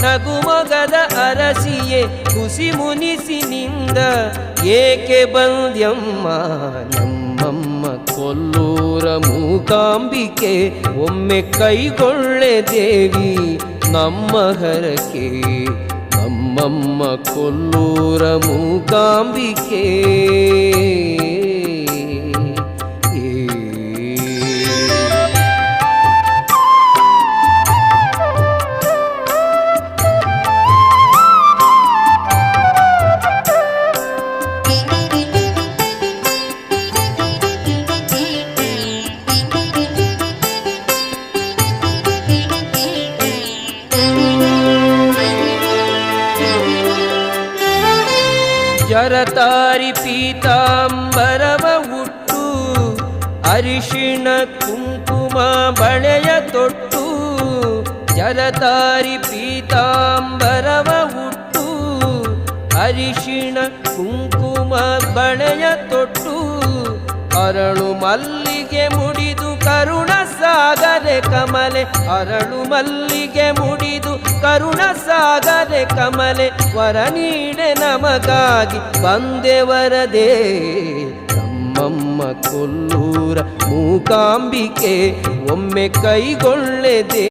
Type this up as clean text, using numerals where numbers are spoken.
ನಗುಮೊಗದ ಅರಸಿಯೇ ಹುಸಿ ಮುನಿಸಿನಿಂದ ಏಕೆ ಬಂದ್ಯಮ್ಮ ನಮ್ಮಮ್ಮ ಕೊಲ್ಲೂರ ಮೂಕಾಂಬಿಕೆ ಒಮ್ಮೆ ಕೈಗೊಳ್ಳೆ ದೇವಿ ನಮ್ಮ ಹರಕೆ ನಮ್ಮಮ್ಮ ಕೊಲ್ಲೂರ ಮೂಕಾಂಬಿಕೆ ಜರತಾರಿ ಪೀತಾಂಬರವ ಉಟ್ಟು ಅರಿಶಿಣ ಕುಂಕುಮ ಬಳೆಯ ತೊಟ್ಟು ಜರತಾರಿ ಪೀತಾಂಬರವ ಉಟ್ಟು ಅರಿಶಿಣ ಕುಂಕುಮ ಬಳೆಯ ತೊಟ್ಟು ಅರಳು ಮಲ್ಲಿಗೆ ಮುಡಿದು ಕರುಣ ಸಾಗರೆ ಕಮಲೆ ಅರಳು ಮಲ್ಲಿಗೆ ಮುಡಿದು ಕರುಣ ಸಾಗರೆ ಕಮಲೆ ವರ ನೀಡೆ ನಮಗಾಗಿ ಬಂದೆ ವರದೇ ನಮ್ಮಮ್ಮ ಕೊಲ್ಲೂರ ಮೂಕಾಂಬಿಕೆ ಒಮ್ಮೆ ಕೈಗೊಳ್ಳೆದೆ